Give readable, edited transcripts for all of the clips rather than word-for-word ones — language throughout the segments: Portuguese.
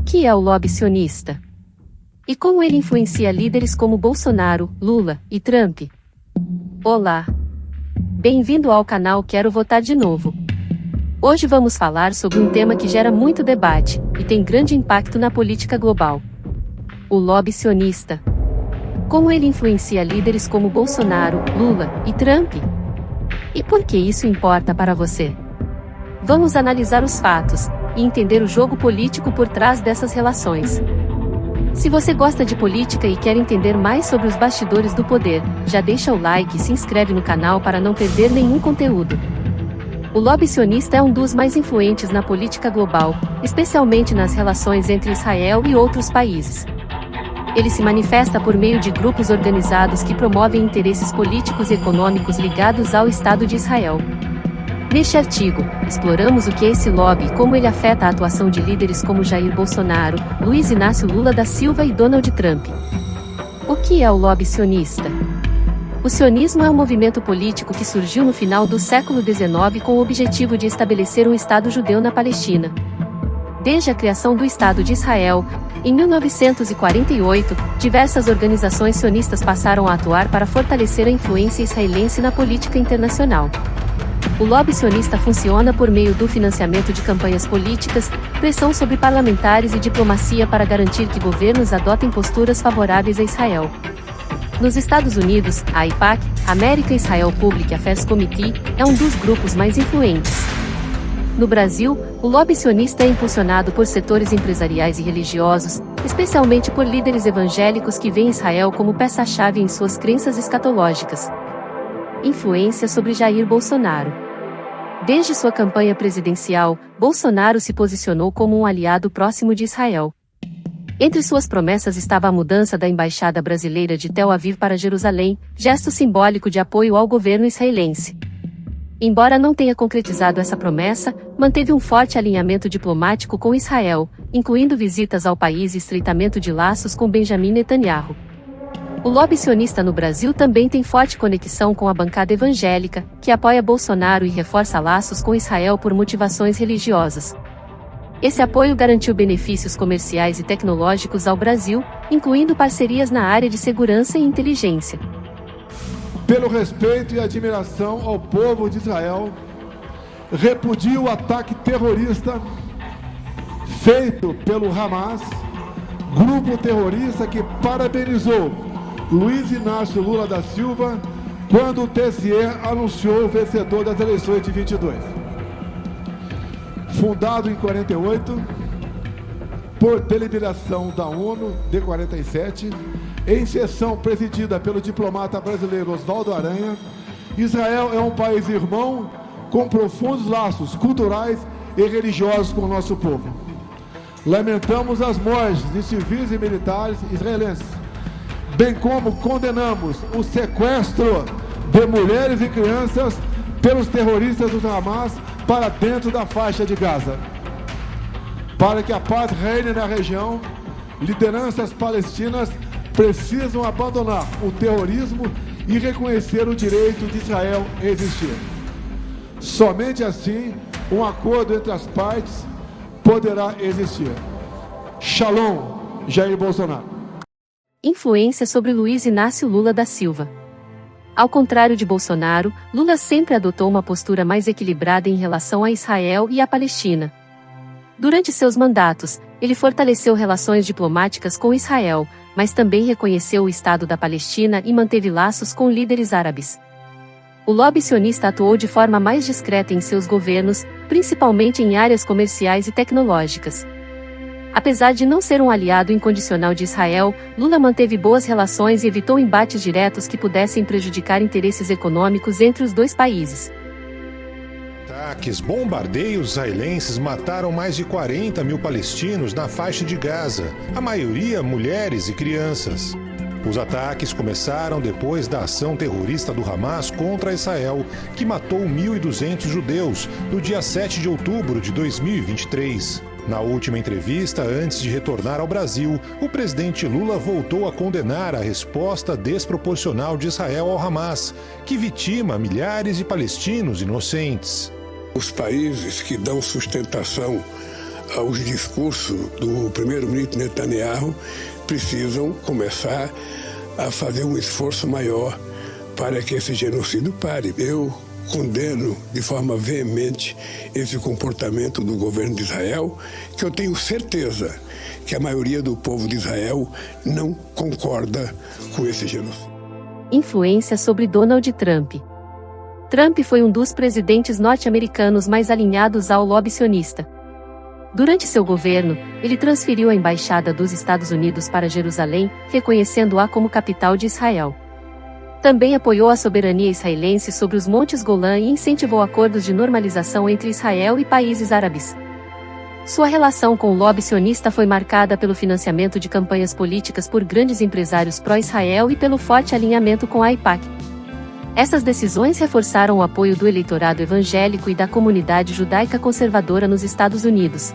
que é o lobby sionista? E como ele influencia líderes como Bolsonaro, Lula e Trump? Olá! Bem-vindo ao canal Quero Votar de Novo. Hoje vamos falar sobre um tema que gera muito debate e tem grande impacto na política global. O lobby sionista. Como ele influencia líderes como Bolsonaro, Lula e Trump? E por que isso importa para você? Vamos analisar os fatos e entender o jogo político por trás dessas relações. Se você gosta de política e quer entender mais sobre os bastidores do poder, já deixa o like e se inscreve no canal para não perder nenhum conteúdo. O lobby sionista é um dos mais influentes na política global, especialmente nas relações entre Israel e outros países. Ele se manifesta por meio de grupos organizados que promovem interesses políticos e econômicos ligados ao Estado de Israel. Neste artigo, exploramos o que é esse lobby e como ele afeta a atuação de líderes como Jair Bolsonaro, Luiz Inácio Lula da Silva e Donald Trump. O que é o lobby sionista? O sionismo é um movimento político que surgiu no final do século XIX com o objetivo de estabelecer um Estado judeu na Palestina. Desde a criação do Estado de Israel, em 1948, diversas organizações sionistas passaram a atuar para fortalecer a influência israelense na política internacional. O lobby sionista funciona por meio do financiamento de campanhas políticas, pressão sobre parlamentares e diplomacia para garantir que governos adotem posturas favoráveis a Israel. Nos Estados Unidos, a AIPAC, American Israel Public Affairs Committee, é um dos grupos mais influentes. No Brasil, o lobby sionista é impulsionado por setores empresariais e religiosos, especialmente por líderes evangélicos que veem Israel como peça-chave em suas crenças escatológicas. Influência sobre Jair Bolsonaro. Desde sua campanha presidencial, Bolsonaro se posicionou como um aliado próximo de Israel. Entre suas promessas estava a mudança da embaixada brasileira de Tel Aviv para Jerusalém, gesto simbólico de apoio ao governo israelense. Embora não tenha concretizado essa promessa, manteve um forte alinhamento diplomático com Israel, incluindo visitas ao país e estreitamento de laços com Benjamin Netanyahu. O lobby sionista no Brasil também tem forte conexão com a bancada evangélica, que apoia Bolsonaro e reforça laços com Israel por motivações religiosas. Esse apoio garantiu benefícios comerciais e tecnológicos ao Brasil, incluindo parcerias na área de segurança e inteligência. Pelo respeito e admiração ao povo de Israel, repudio o ataque terrorista feito pelo Hamas, grupo terrorista que parabenizou Luiz Inácio Lula da Silva quando o TSE anunciou o vencedor das eleições de 22. Fundado em 48, por deliberação da ONU de 47, em sessão presidida pelo diplomata brasileiro Oswaldo Aranha, Israel é um país irmão com profundos laços culturais e religiosos com o nosso povo. Lamentamos as mortes de civis e militares israelenses, bem como condenamos o sequestro de mulheres e crianças pelos terroristas do Hamas para dentro da faixa de Gaza. Para que a paz reine na região, lideranças palestinas precisam abandonar o terrorismo e reconhecer o direito de Israel a existir. Somente assim, um acordo entre as partes poderá existir. Shalom, Jair Bolsonaro. Influência sobre Luiz Inácio Lula da Silva. Ao contrário de Bolsonaro, Lula sempre adotou uma postura mais equilibrada em relação a Israel e a Palestina. Durante seus mandatos, ele fortaleceu relações diplomáticas com Israel, mas também reconheceu o Estado da Palestina e manteve laços com líderes árabes. O lobby sionista atuou de forma mais discreta em seus governos, principalmente em áreas comerciais e tecnológicas. Apesar de não ser um aliado incondicional de Israel, Lula manteve boas relações e evitou embates diretos que pudessem prejudicar interesses econômicos entre os dois países. Ataques, bombardeios israelenses mataram mais de 40 mil palestinos na faixa de Gaza, a maioria mulheres e crianças. Os ataques começaram depois da ação terrorista do Hamas contra Israel, que matou 1.200 judeus no dia 7 de outubro de 2023. Na última entrevista, antes de retornar ao Brasil, o presidente Lula voltou a condenar a resposta desproporcional de Israel ao Hamas, que vitima milhares de palestinos inocentes. Os países que dão sustentação os discursos do primeiro-ministro Netanyahu precisam começar a fazer um esforço maior para que esse genocídio pare. Eu condeno de forma veemente esse comportamento do governo de Israel, que eu tenho certeza que a maioria do povo de Israel não concorda com esse genocídio. Influência sobre Donald Trump. Trump foi um dos presidentes norte-americanos mais alinhados ao lobby sionista. Durante seu governo, ele transferiu a embaixada dos Estados Unidos para Jerusalém, reconhecendo-a como capital de Israel. Também apoiou a soberania israelense sobre os Montes Golã e incentivou acordos de normalização entre Israel e países árabes. Sua relação com o lobby sionista foi marcada pelo financiamento de campanhas políticas por grandes empresários pró-Israel e pelo forte alinhamento com a AIPAC. Essas decisões reforçaram o apoio do eleitorado evangélico e da comunidade judaica conservadora nos Estados Unidos.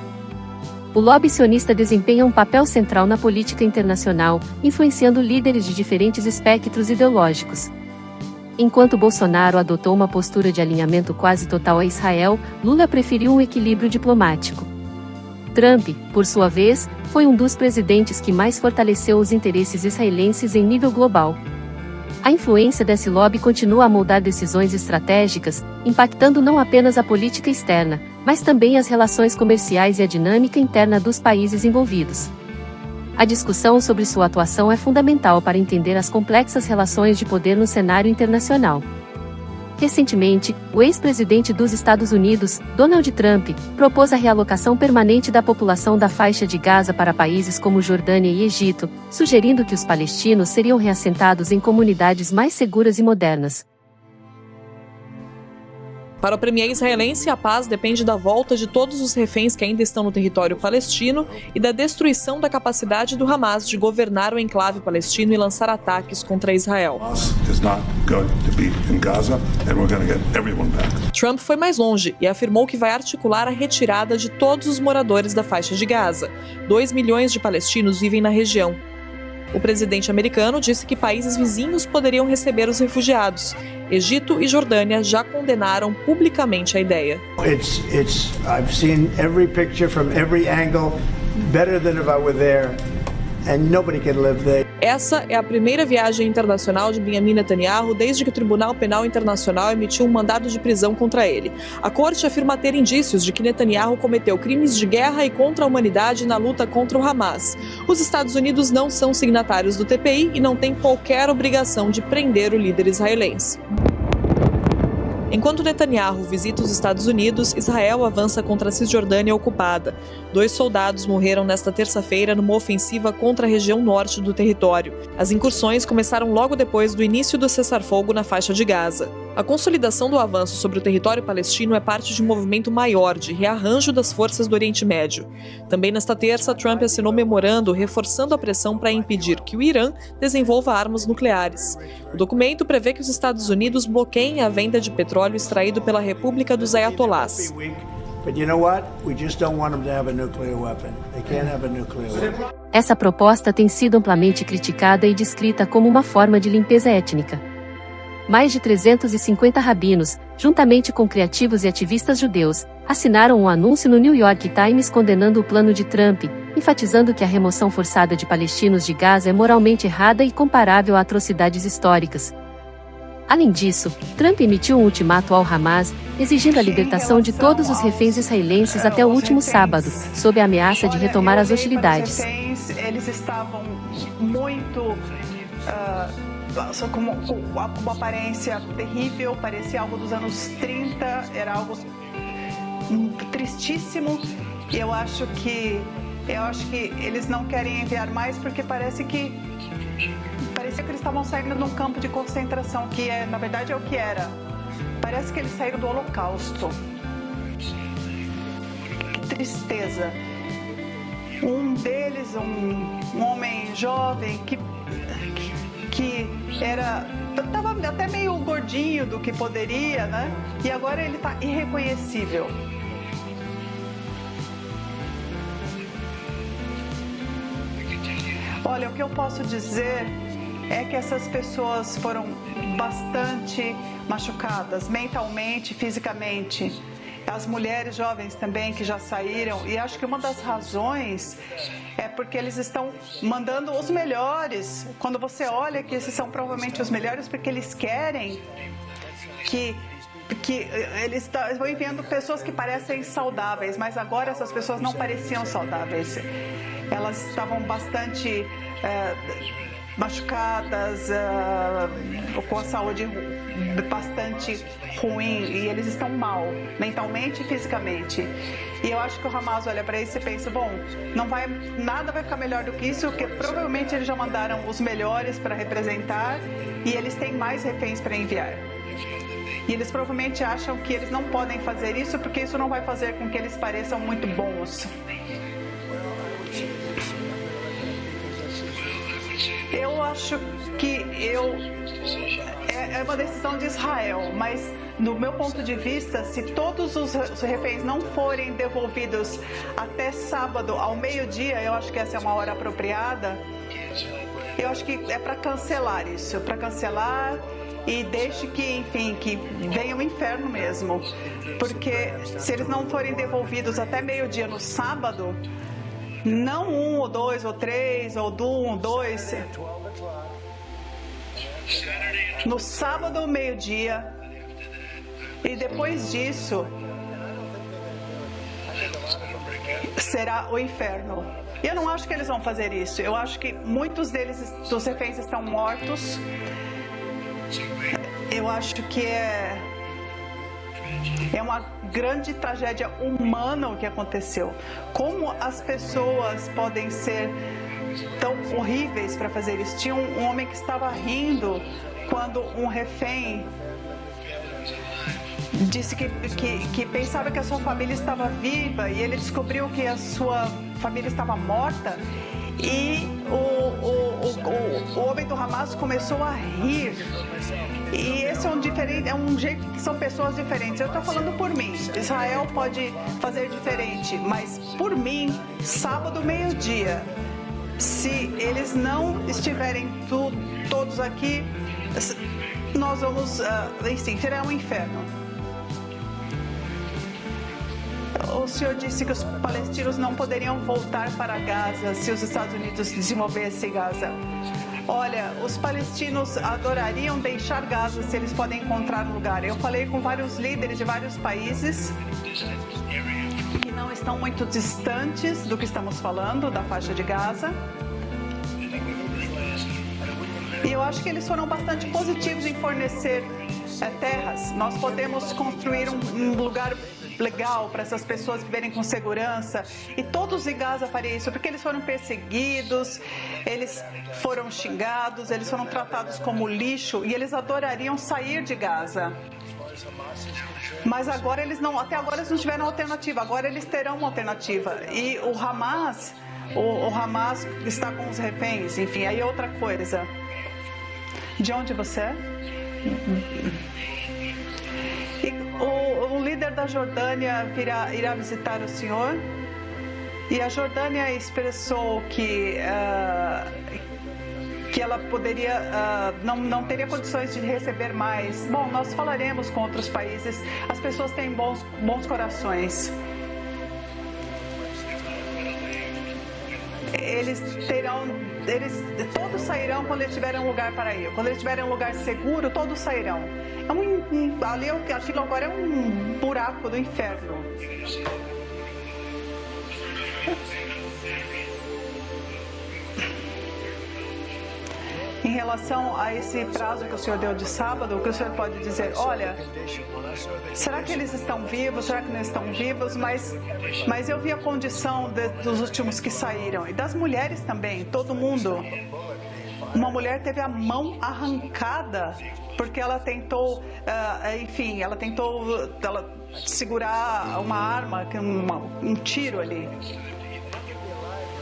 O lobby sionista desempenha um papel central na política internacional, influenciando líderes de diferentes espectros ideológicos. Enquanto Bolsonaro adotou uma postura de alinhamento quase total a Israel, Lula preferiu um equilíbrio diplomático. Trump, por sua vez, foi um dos presidentes que mais fortaleceu os interesses israelenses em nível global. A influência desse lobby continua a moldar decisões estratégicas, impactando não apenas a política externa, mas também as relações comerciais e a dinâmica interna dos países envolvidos. A discussão sobre sua atuação é fundamental para entender as complexas relações de poder no cenário internacional. Recentemente, o ex-presidente dos Estados Unidos, Donald Trump, propôs a realocação permanente da população da faixa de Gaza para países como Jordânia e Egito, sugerindo que os palestinos seriam reassentados em comunidades mais seguras e modernas. Para o premier israelense, a paz depende da volta de todos os reféns que ainda estão no território palestino e da destruição da capacidade do Hamas de governar o enclave palestino e lançar ataques contra Israel. Trump foi mais longe e afirmou que vai articular a retirada de todos os moradores da faixa de Gaza. 2 milhões de palestinos vivem na região. O presidente americano disse que países vizinhos poderiam receber os refugiados. Egito e Jordânia já condenaram publicamente a ideia. I've seen every picture from every angle, better than if I were there, and nobody can live there. Essa é a primeira viagem internacional de Benjamin Netanyahu desde que o Tribunal Penal Internacional emitiu um mandado de prisão contra ele. A corte afirma ter indícios de que Netanyahu cometeu crimes de guerra e contra a humanidade na luta contra o Hamas. Os Estados Unidos não são signatários do TPI e não têm qualquer obrigação de prender o líder israelense. Enquanto Netanyahu visita os Estados Unidos, Israel avança contra a Cisjordânia ocupada. 2 soldados morreram nesta terça-feira numa ofensiva contra a região norte do território. As incursões começaram logo depois do início do cessar-fogo na faixa de Gaza. A consolidação do avanço sobre o território palestino é parte de um movimento maior de rearranjo das forças do Oriente Médio. Também nesta terça, Trump assinou memorando reforçando a pressão para impedir que o Irã desenvolva armas nucleares. O documento prevê que os Estados Unidos bloqueiem a venda de petróleo extraído pela República dos Ayatollahs. Essa proposta tem sido amplamente criticada e descrita como uma forma de limpeza étnica. Mais de 350 rabinos, juntamente com criativos e ativistas judeus, assinaram um anúncio no New York Times condenando o plano de Trump, enfatizando que a remoção forçada de palestinos de Gaza é moralmente errada e comparável a atrocidades históricas. Além disso, Trump emitiu um ultimato ao Hamas, exigindo a libertação de todos os reféns israelenses até o último sábado, sob a ameaça de retomar as hostilidades. Eles estavam muito com uma aparência terrível, parecia algo dos anos 30, era algo tristíssimo. E eu acho que eles não querem enviar mais porque parecia que eles estavam saindo de um campo de concentração, que na verdade é o que era. Parece que eles saíram do Holocausto. Que tristeza. Um deles, um homem jovem que estava até meio gordinho do que poderia, né? E agora ele está irreconhecível. Olha, o que eu posso dizer é que essas pessoas foram bastante machucadas, mentalmente, fisicamente. as mulheres jovens também que já saíram, e acho que uma das razões é porque eles estão mandando os melhores. Quando você olha que esses são provavelmente os melhores, porque eles querem que eles estão enviando pessoas que parecem saudáveis, mas agora essas pessoas não pareciam saudáveis. Elas estavam bastante machucadas, com a saúde bastante ruim, e eles estão mal, mentalmente e fisicamente. E eu acho que o Hamas olha para isso e pensa, bom, nada vai ficar melhor do que isso, porque provavelmente eles já mandaram os melhores para representar e eles têm mais reféns para enviar. E eles provavelmente acham que eles não podem fazer isso porque isso não vai fazer com que eles pareçam muito bons. Eu acho que é uma decisão de Israel, mas do meu ponto de vista, se todos os reféns não forem devolvidos até sábado ao meio-dia, eu acho que essa é uma hora apropriada. Eu acho que é para cancelar isso, para cancelar e deixe que, enfim, que venha o inferno mesmo. Porque se eles não forem devolvidos até meio-dia no sábado, não 1 ou 2 ou 3 ou 1 ou 2, no sábado ao meio-dia, e depois disso será o inferno. Eu não acho que eles vão fazer isso. Eu acho que muitos dos reféns estão mortos. Eu acho que é uma grande tragédia humana o que aconteceu. Como as pessoas podem ser tão horríveis para fazer isso? Tinha um homem que estava rindo quando um refém disse que pensava que a sua família estava viva, e ele descobriu que a sua família estava morta, e o homem do Hamas começou a rir. E esse é um jeito que são pessoas diferentes. Eu estou falando por mim. Israel pode fazer diferente, mas por mim, sábado meio-dia, se eles não estiverem todos aqui, nós vamos, enfim, será um inferno. O senhor disse que os palestinos não poderiam voltar para Gaza se os Estados Unidos desenvolvessem Gaza. Olha, os palestinos adorariam deixar Gaza se eles podem encontrar um lugar. Eu falei com vários líderes de vários países que não estão muito distantes do que estamos falando, da faixa de Gaza. E eu acho que eles foram bastante positivos em fornecer terras. Nós podemos construir um lugar legal para essas pessoas viverem com segurança, e todos em Gaza fariam isso, porque eles foram perseguidos, eles foram xingados, eles foram tratados como lixo, e eles adorariam sair de Gaza. Mas agora até agora eles não tiveram alternativa, agora eles terão uma alternativa. E o Hamas está com os reféns, enfim, aí é outra coisa. De onde você é? O líder da Jordânia irá visitar o senhor, e a Jordânia expressou que ela poderia, não teria condições de receber mais. Bom, nós falaremos com outros países, as pessoas têm bons corações. Todos sairão quando eles tiverem um lugar para ir. Quando eles tiverem um lugar seguro, todos sairão. Aquilo agora é um buraco do inferno. Em relação a esse prazo que o senhor deu de sábado, o que o senhor pode dizer? Olha, será que eles estão vivos? Será que não estão vivos? Mas eu vi a condição dos últimos que saíram, e das mulheres também, todo mundo. Uma mulher teve a mão arrancada porque ela tentou, segurar uma arma, um tiro ali.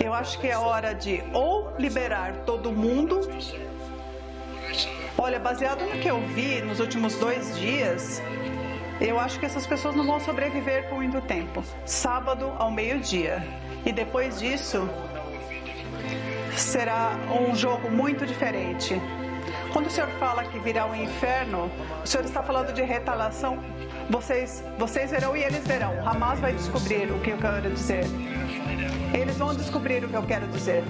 Eu acho que é hora de ou liberar todo mundo. Olha, baseado no que eu vi nos últimos 2 dias, eu acho que essas pessoas não vão sobreviver por muito tempo. Sábado ao meio-dia. E depois disso, será um jogo muito diferente. Quando o senhor fala que virá um inferno, o senhor está falando de retaliação Vocês verão e eles verão. Hamas vai descobrir o que eu quero dizer. Eles vão descobrir o que eu quero dizer.